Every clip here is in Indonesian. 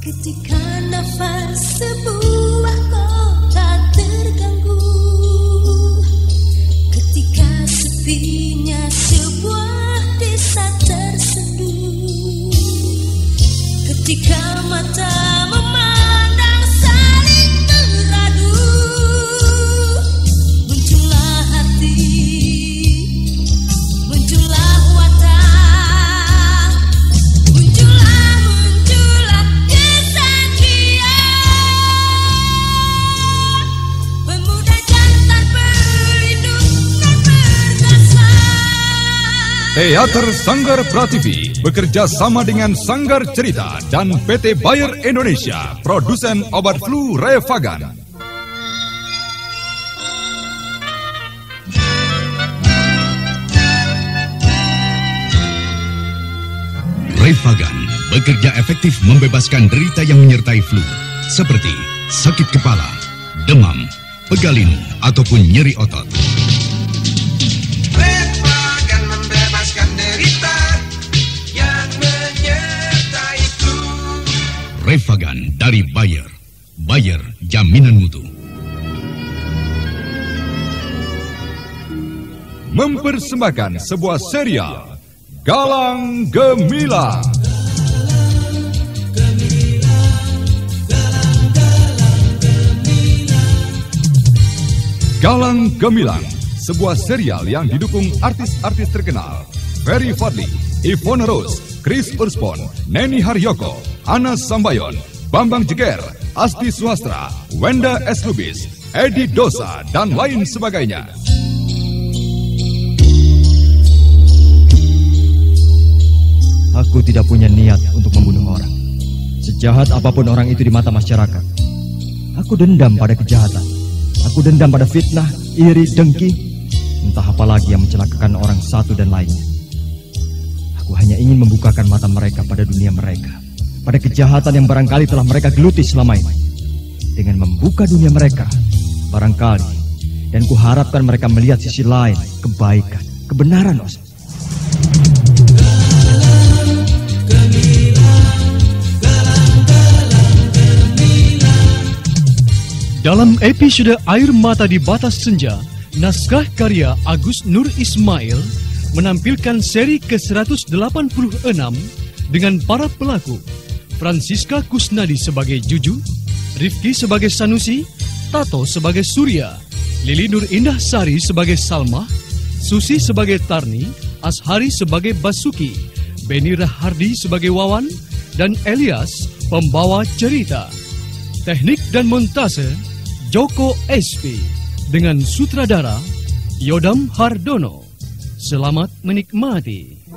Ketika nafas sebuah kota terganggu, ketika sepinya sebuah desa tersenduh, ketika mata memandang saling teradu, muncullah hati, muncullah watak, muncullah pemuda jantan pelindung dan perkasa. Teater Sanggar Prativi bekerja sama dengan Sanggar Cerita dan PT Bayer Indonesia, produsen obat flu Revagan. Revagan bekerja efektif membebaskan derita yang menyertai flu, seperti sakit kepala, demam, pegalinu, ataupun nyeri otot. Revagan membebaskan derita yang menyertai flu. Revagan dari Bayer. Bayer, jaminan mutu. Mempersembahkan sebuah serial Galang Gemilang. Galang Gemilang, sebuah serial yang didukung artis-artis terkenal Ferry Fadli, Ivone Rose, Chris Urspon, Neni Haryoko, Ana Sambayon, Bambang Jeger, Asti Suhastra, Wenda S. Lubis, Edi Dosa, dan lain sebagainya. Aku tidak punya niat untuk membunuh orang. Sejahat apapun orang itu di mata masyarakat, aku dendam pada kejahatan. Aku dendam pada fitnah, iri, dengki, entah apa lagi yang mencelakakan orang satu dan lainnya. Aku hanya ingin membukakan mata mereka pada dunia mereka, pada kejahatan yang barangkali telah mereka geluti selama ini. Dengan membuka dunia mereka, barangkali, dan kuharapkan mereka melihat sisi lain, kebaikan, kebenaran, Os. Dalam episode Air Mata di Batas Senja, naskah karya Agus Nur Ismail menampilkan seri ke-186 dengan para pelaku Francisca Kusnadi sebagai Juju, Rifki sebagai Sanusi, Tato sebagai Surya, Lili Nur Indah Sari sebagai Salma, Susi sebagai Tarni, Ashari sebagai Basuki, Beni Rahardi sebagai Wawan, dan Elias pembawa cerita. Teknik dan montase Joko SP dengan sutradara Yodam Hardono. Selamat menikmati.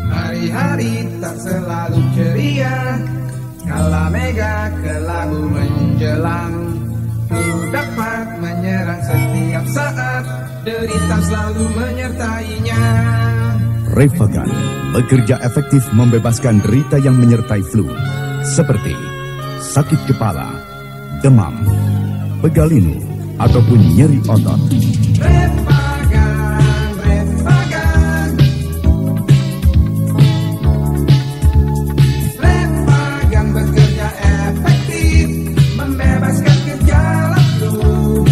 Hari-hari tak selalu ceria, kala mega kelabu menjelang. Flu dapat menyerang setiap saat, derita selalu menyertainya. Revagan bekerja efektif membebaskan derita yang menyertai flu, seperti sakit kepala, demam, pegalinu, ataupun nyeri otot. Revagan, Revagan. Revagan bekerja efektif membebaskan gejala flu.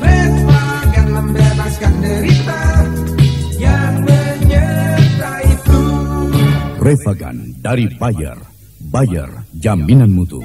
Revagan membebaskan derita yang menyertai flu. Revagan dari Bayer. Bayer, jaminan mutu.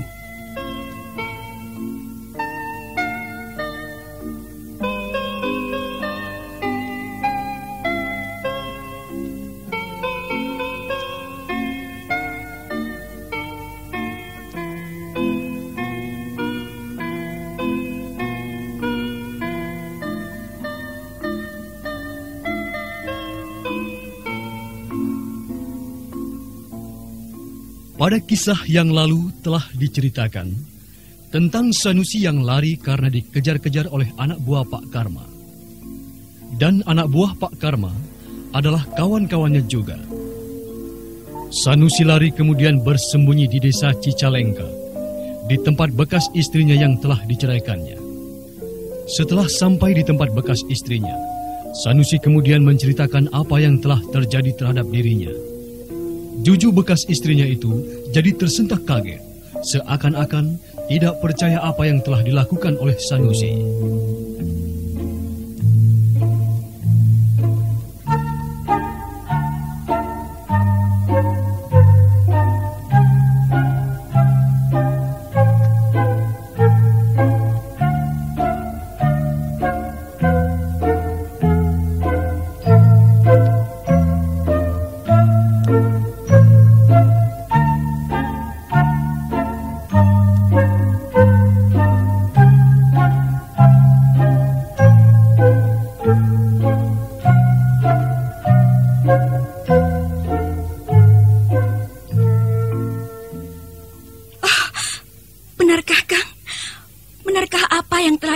Pada kisah yang lalu telah diceritakan tentang Sanusi yang lari karena dikejar-kejar oleh anak buah Pak Karma. Dan anak buah Pak Karma adalah kawan-kawannya juga. Sanusi lari kemudian bersembunyi di desa Cicalengka, di tempat bekas istrinya yang telah diceraikannya. Setelah sampai di tempat bekas istrinya, Sanusi kemudian menceritakan apa yang telah terjadi terhadap dirinya. Juju bekas istrinya itu jadi tersentak kaget, seakan-akan tidak percaya apa yang telah dilakukan oleh Sanusi.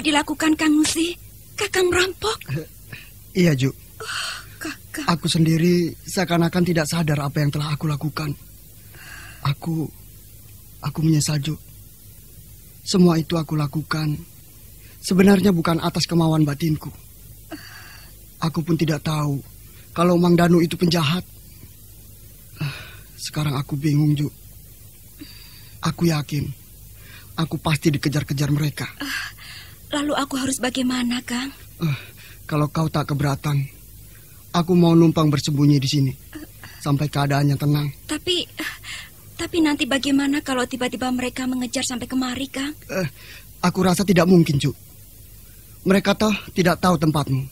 Dilakukan Kang Nusi, Kakang merampok. Iya, Ju. Kakang. Aku sendiri seakan-akan tidak sadar apa yang telah aku lakukan. Aku menyesal, Ju. Semua itu aku lakukan sebenarnya bukan atas kemauan batinku. Aku pun tidak tahu kalau Mang Danu itu penjahat. Sekarang aku bingung, Ju. Aku yakin aku pasti dikejar-kejar mereka. Lalu aku harus bagaimana, Kang? Kalau kau tak keberatan, aku mau numpang bersembunyi di sini sampai keadaannya tenang. Tapi nanti bagaimana kalau tiba-tiba mereka mengejar sampai kemari, Kang? Aku rasa tidak mungkin, Ju. Mereka toh tidak tahu tempatmu.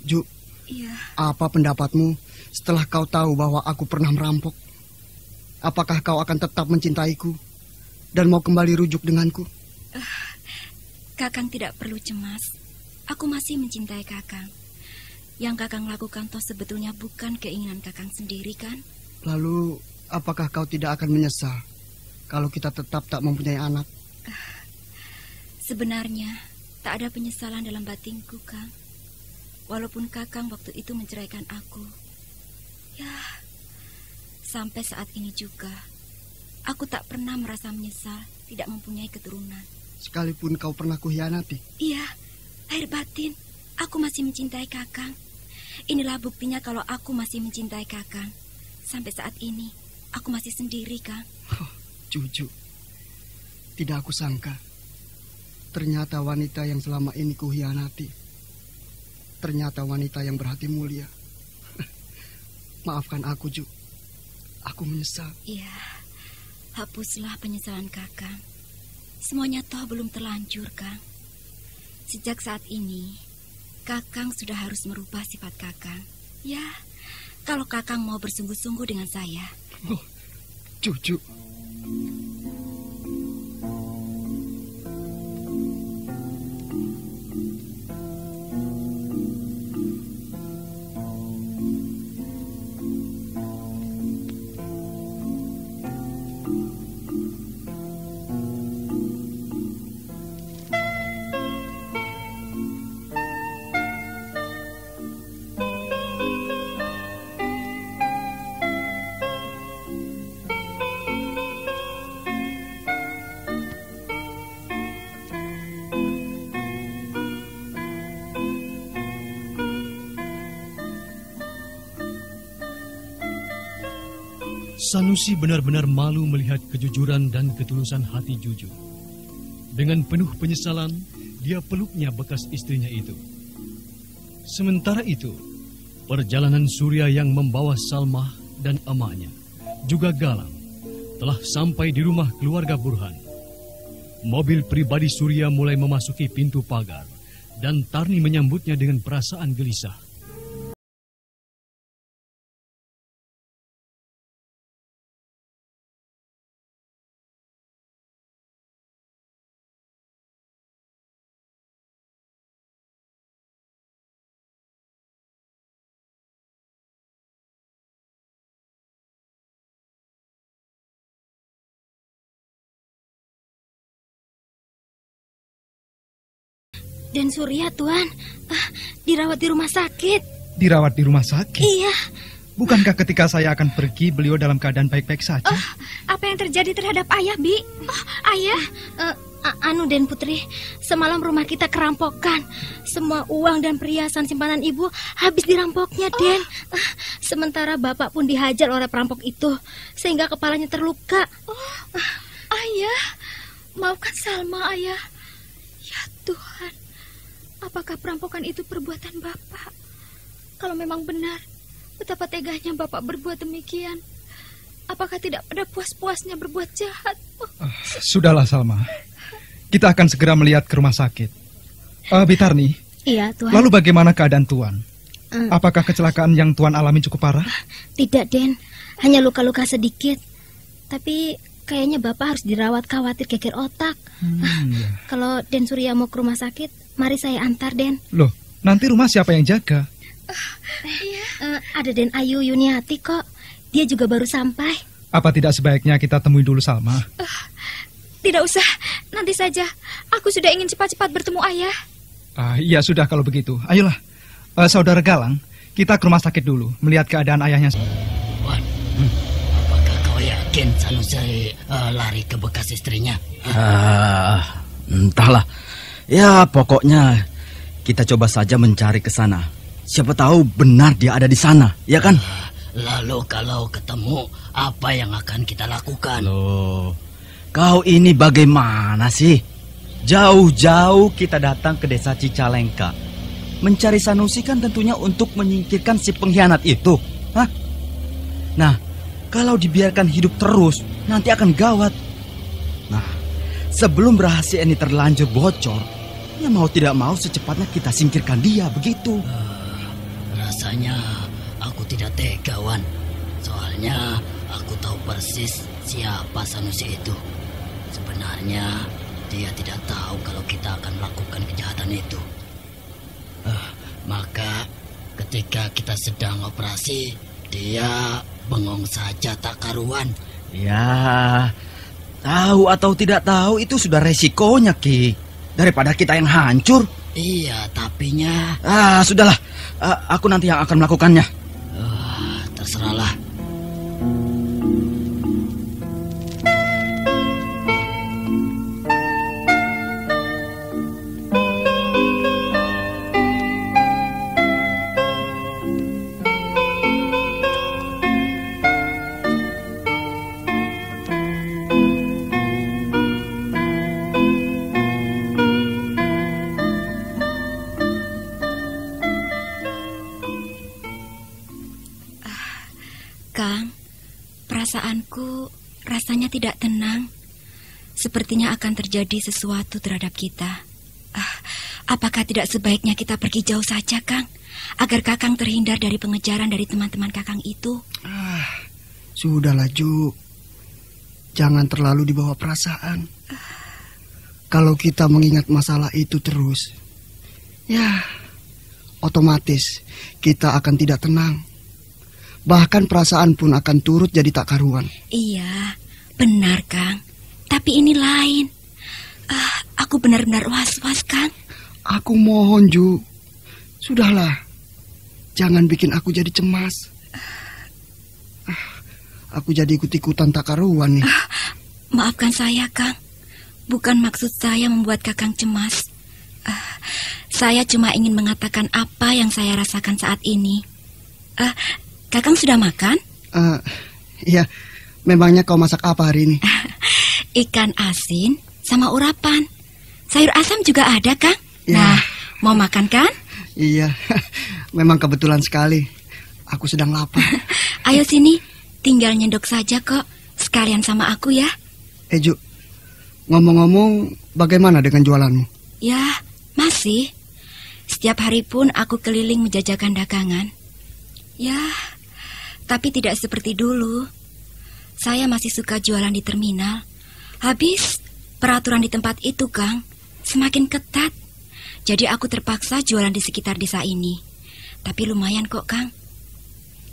Ju, iya. Apa pendapatmu setelah kau tahu bahwa aku pernah merampok? Apakah kau akan tetap mencintaiku dan mau kembali rujuk denganku? Kakang tidak perlu cemas. Aku masih mencintai Kakang. Yang Kakang lakukan toh sebetulnya bukan keinginan Kakang sendiri, kan? Lalu, apakah kau tidak akan menyesal kalau kita tetap tak mempunyai anak? Sebenarnya, tak ada penyesalan dalam batinku, Kang. Walaupun Kakang waktu itu menceraikan aku. Ya, sampai saat ini juga, aku tak pernah merasa menyesal tidak mempunyai keturunan. Sekalipun kau pernah kuhianati. Iya, lahir batin, aku masih mencintai Kakang. Inilah buktinya kalau aku masih mencintai Kakang. Sampai saat ini, aku masih sendiri, Kang. Juju, tidak aku sangka. Ternyata wanita yang selama ini kuhianati, ternyata wanita yang berhati mulia. Maafkan aku, Ju. Aku menyesal. Iya, hapuslah penyesalan Kakang. Semuanya toh belum terlanjur, Kang. Sejak saat ini, Kakang sudah harus merubah sifat Kakang. Ya, kalau Kakang mau bersungguh-sungguh dengan saya. Oh, Juju. Sanusi benar-benar malu melihat kejujuran dan ketulusan hati Juju. Dengan penuh penyesalan, dia peluknya bekas istrinya itu. Sementara itu, perjalanan Surya yang membawa Salmah dan emaknya, juga Galang, telah sampai di rumah keluarga Burhan. Mobil pribadi Surya mulai memasuki pintu pagar, dan Tarni menyambutnya dengan perasaan gelisah. Dan Surya, Tuan, dirawat di rumah sakit. Dirawat di rumah sakit? Iya. Bukankah ketika saya akan pergi, beliau dalam keadaan baik-baik saja? Apa yang terjadi terhadap ayah, Bi? Ayah, Anu Den Putri, semalam rumah kita kerampokan. Semua uang dan perhiasan simpanan ibu habis dirampoknya, Den. Sementara bapak pun dihajar oleh perampok itu, sehingga kepalanya terluka. Ayah, maafkan Salma, Ayah. Ya Tuhan, apakah perampokan itu perbuatan bapak? Kalau memang benar, betapa teganya bapak berbuat demikian. Apakah tidak pada puas-puasnya berbuat jahat? Sudahlah Salma, kita akan segera melihat ke rumah sakit. Bitarni, Iya, Tuan. lalu bagaimana keadaan Tuan? Apakah kecelakaan yang Tuan alami cukup parah? Tidak, Den. Hanya luka-luka sedikit. Tapi kayaknya bapak harus dirawat, khawatir geger otak. Kalau Den Surya mau ke rumah sakit, mari saya antar, Den. Loh, nanti rumah siapa yang jaga? Ada Den Ayu Yuniati kok. Dia juga baru sampai. Apa tidak sebaiknya kita temui dulu Salma? Tidak usah, nanti saja. Aku sudah ingin cepat-cepat bertemu ayah. Iya sudah kalau begitu. Ayolah, Saudara Galang, kita ke rumah sakit dulu, melihat keadaan ayahnya. Wan, apakah kau yakin Sanusi lari ke bekas istrinya? Entahlah. Ya pokoknya kita coba saja mencari ke sana. Siapa tahu benar dia ada di sana, ya kan? Lalu kalau ketemu, apa yang akan kita lakukan? Loh, kau ini bagaimana sih? Jauh-jauh kita datang ke desa Cicalengka. Mencari Sanusi kan tentunya untuk menyingkirkan si pengkhianat itu. Hah? Nah, kalau dibiarkan hidup terus, nanti akan gawat. Nah, sebelum rahasia ini terlanjur bocor, ya mau tidak mau secepatnya kita singkirkan dia, begitu. Rasanya aku tidak tega, Wan. Soalnya aku tahu persis siapa Sanusi itu. Sebenarnya dia tidak tahu kalau kita akan melakukan kejahatan itu. Maka ketika kita sedang operasi, dia bengong saja tak karuan. Ya, tahu atau tidak tahu itu sudah resikonya, Ki. Daripada kita yang hancur. Iya, tapinya... Sudahlah. Aku nanti yang akan melakukannya. Terserahlah. Kang, perasaanku rasanya tidak tenang. Sepertinya akan terjadi sesuatu terhadap kita. Apakah tidak sebaiknya kita pergi jauh saja, Kang? Agar Kakang terhindar dari pengejaran dari teman-teman Kakang itu. Sudahlah, Ju. Jangan terlalu dibawa perasaan. Kalau kita mengingat masalah itu terus, ya otomatis kita akan tidak tenang. Bahkan perasaan pun akan turut jadi tak karuan. Iya, benar, Kang. Tapi ini lain. Aku benar-benar was-was, Kang. Aku mohon, Ju. Sudahlah. Jangan bikin aku jadi cemas. Aku jadi ikut-ikutan tak karuan nih. Maafkan saya, Kang. Bukan maksud saya membuat Kakang cemas. Saya cuma ingin mengatakan apa yang saya rasakan saat ini. Kakang sudah makan? Iya, memangnya kau masak apa hari ini? Ikan asin sama urapan. Sayur asam juga ada, Kang. Ya. Nah, mau makan kan? Iya, memang kebetulan sekali. Aku sedang lapar. Ayo sini, tinggal nyendok saja kok. Sekalian sama aku ya. Ju, ngomong-ngomong, bagaimana dengan jualanmu? Ya, masih. Setiap hari pun aku keliling menjajakan dagangan. Ya, tapi tidak seperti dulu. Saya masih suka jualan di terminal. Habis, peraturan di tempat itu, Kang, semakin ketat. Jadi aku terpaksa jualan di sekitar desa ini. Tapi lumayan kok, Kang.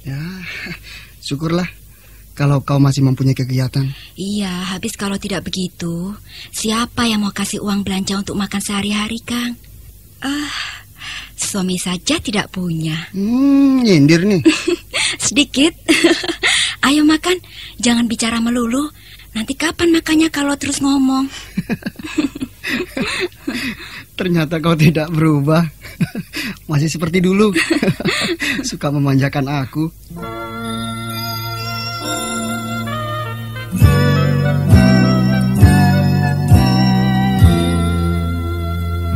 Ya, syukurlah kalau kau masih mempunyai kegiatan. Iya, habis kalau tidak begitu, siapa yang mau kasih uang belanja untuk makan sehari-hari, Kang? Suami saja tidak punya. Nyindir nih. Sedikit. Ayo makan, jangan bicara melulu. Nanti kapan makannya kalau terus ngomong? Ternyata kau tidak berubah. Masih seperti dulu. Suka memanjakan aku.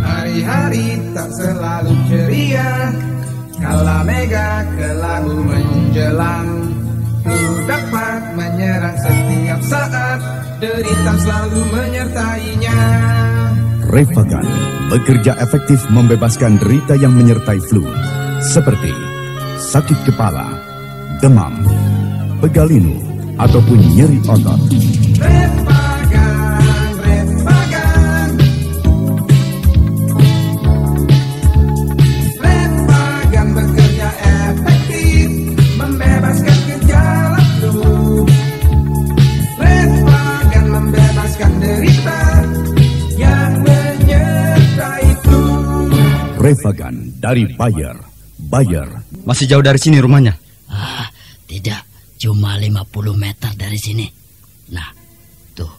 Hari-hari tak selalu ceria, kala mega kelabu menjelang. Ku dapat menyerang setiap saat, derita selalu menyertainya. Refagan bekerja efektif membebaskan derita yang menyertai flu, seperti sakit kepala, demam, pegalinu, ataupun nyeri otot. Refagan bekerja efektif, membebaskan gejala flu. Refagan membebaskan derita yang menyertai flu. Refagan dari Bayer. Bayer. Masih jauh dari sini rumahnya? Tidak, cuma 50 meter dari sini. Nah, tuh,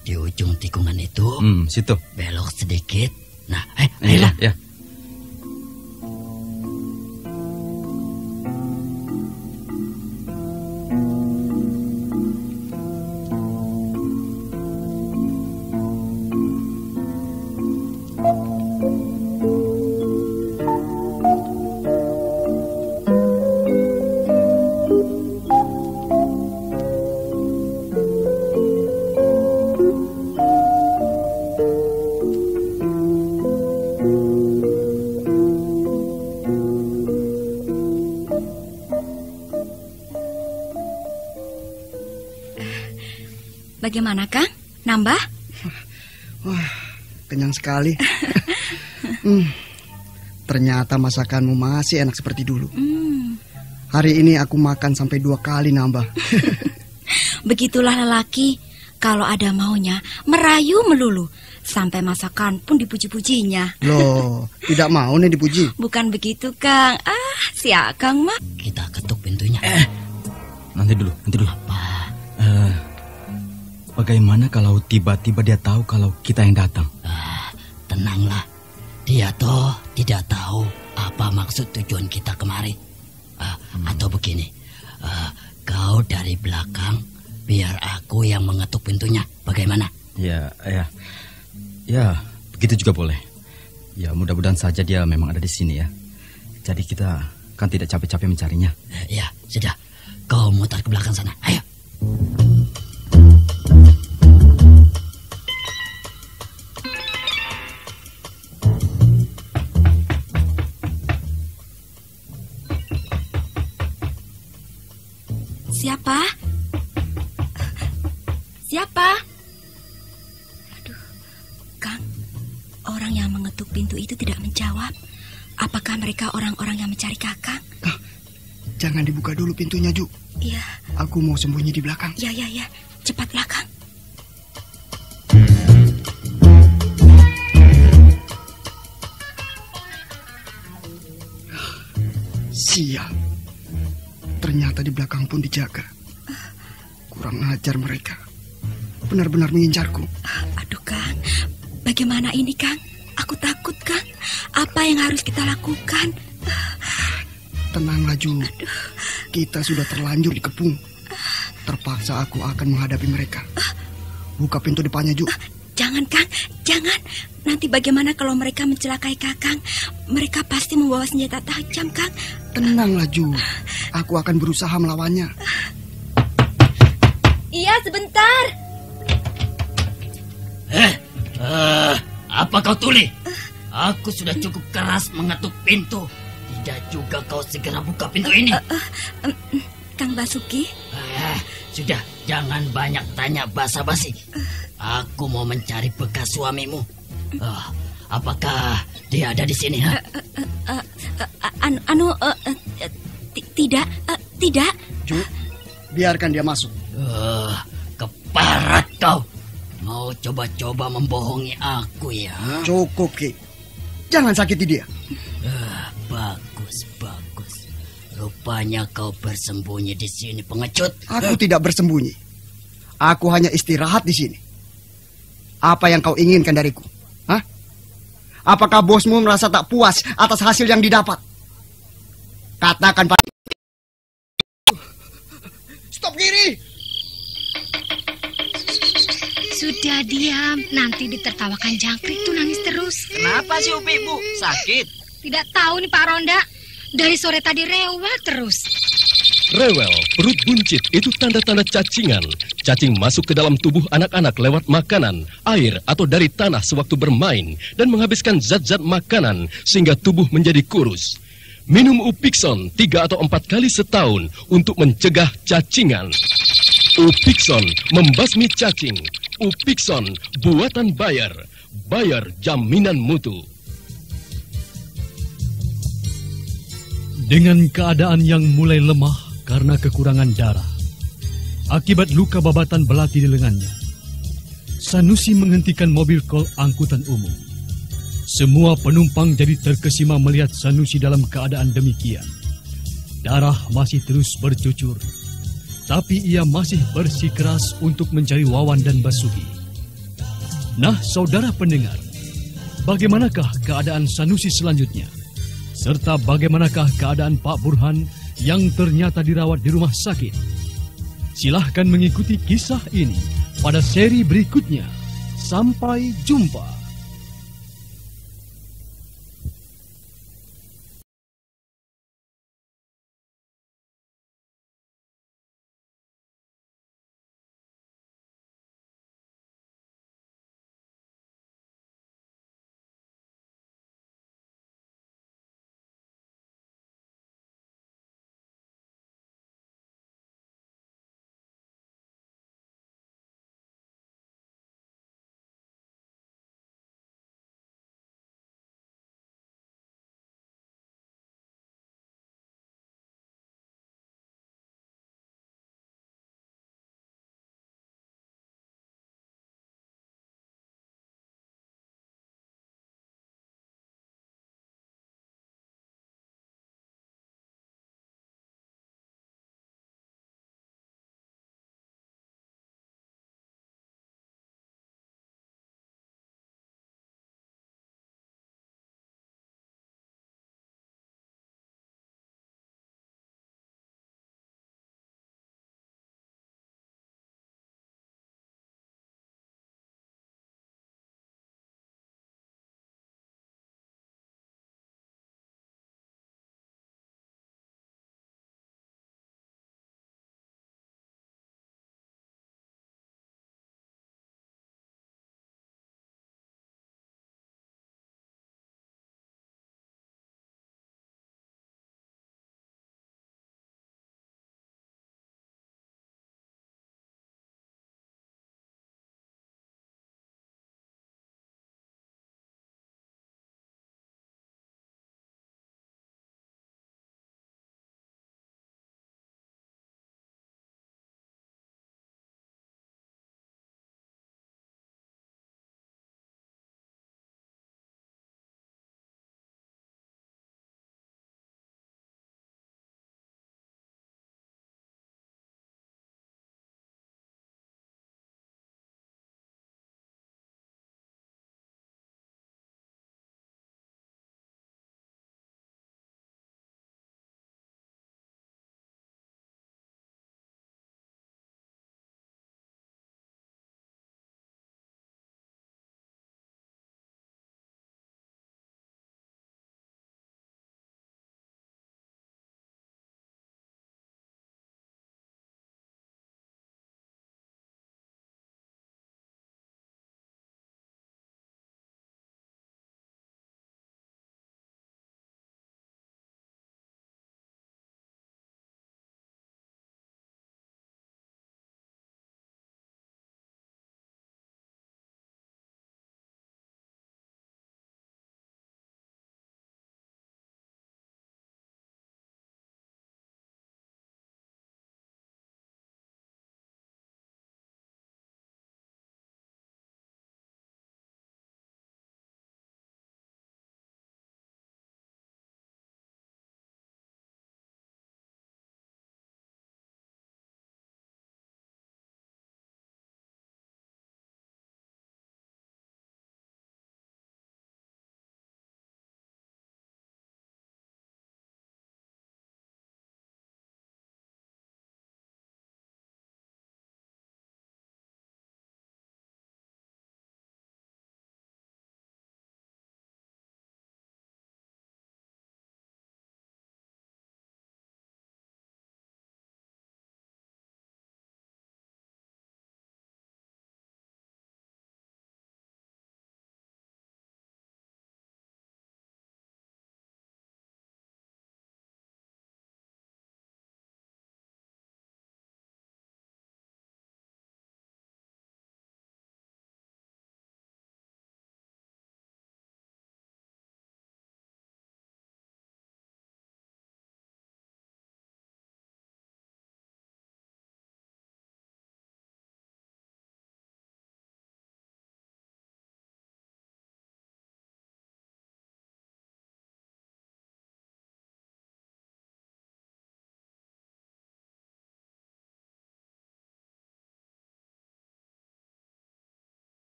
di ujung tikungan itu. Situ. Belok sedikit. Nah, ayolah. Ya. Bagaimana, Kang? Nambah? Wah, kenyang sekali. Ternyata masakanmu masih enak seperti dulu. Hari ini aku makan sampai 2 kali nambah. Begitulah lelaki. Kalau ada maunya, merayu melulu. Sampai masakan pun dipuji-pujinya. Loh, tidak mau nih dipuji? Bukan begitu, Kang. Si Akang mah. Kita ketuk pintunya. Nanti dulu. Bagaimana kalau tiba-tiba dia tahu kalau kita yang datang? Tenanglah. Dia toh tidak tahu apa maksud tujuan kita kemari. Atau begini, kau dari belakang, biar aku yang mengetuk pintunya. Bagaimana? Ya, begitu juga boleh. Ya, mudah-mudahan saja dia memang ada di sini ya. Jadi kita kan tidak capek-capek mencarinya. Ya, sudah. Kau mutar ke belakang sana. Ayo. Siapa? Aduh, Kang, orang yang mengetuk pintu itu tidak menjawab. Apakah mereka orang-orang yang mencari Kakang? Jangan dibuka dulu pintunya, Ju. Iya. Aku mau sembunyi di belakang. Ya. Cepatlah, Kang. Sial. Ternyata di belakang pun dijaga. Kurang ajar mereka. Benar-benar mengincarku. Aduh, Kang. Bagaimana ini, Kang? Aku takut, Kang. Apa yang harus kita lakukan? Tenanglah, Ju. Kita sudah terlanjur dikepung. Terpaksa aku akan menghadapi mereka. Buka pintu depannya, Ju. Jangan, Kang. Jangan. Nanti bagaimana kalau mereka mencelakai Kakang? Mereka pasti membawa senjata tajam, Kang. Tenanglah, Ju. Aku akan berusaha melawannya. Iya, sebentar. Apa kau tuli? Aku sudah cukup keras mengetuk pintu. Tidak juga kau segera buka pintu ini. Kang Basuki. Sudah, jangan banyak tanya basa-basi. Aku mau mencari bekas suamimu. Apakah dia ada di sini? Tidak. Ju, biarkan dia masuk. Keparat kau. Mau coba-coba membohongi aku ya? Cukup, Ki. Jangan sakiti dia. Bagus. Rupanya kau bersembunyi di sini, pengecut. Aku tidak bersembunyi. Aku hanya istirahat di sini. Apa yang kau inginkan dariku? Hah? Apakah bosmu merasa tak puas atas hasil yang didapat? Katakan pada... Stop kiri! Sudah diam, nanti ditertawakan jangkrik tuh nangis terus. Kenapa sih Upi, Bu? Sakit? Tidak tahu nih Pak Ronda, dari sore tadi rewel terus. Rewel, perut buncit itu tanda-tanda cacingan. Cacing masuk ke dalam tubuh anak-anak lewat makanan, air, atau dari tanah sewaktu bermain dan menghabiskan zat-zat makanan sehingga tubuh menjadi kurus. Minum Upikson 3 atau 4 kali setahun untuk mencegah cacingan. Upikson membasmi cacing. Upikson buatan Bayer. Bayer jaminan mutu. Dengan keadaan yang mulai lemah karena kekurangan darah, akibat luka babatan belati di lengannya, Sanusi menghentikan mobil kol angkutan umum. Semua penumpang jadi terkesima melihat Sanusi dalam keadaan demikian. Darah masih terus bercucur, tapi ia masih bersikeras untuk mencari Wawan dan Basuki. Nah, saudara pendengar, bagaimanakah keadaan Sanusi selanjutnya? Serta bagaimanakah keadaan Pak Burhan yang ternyata dirawat di rumah sakit? Silahkan mengikuti kisah ini pada seri berikutnya. Sampai jumpa.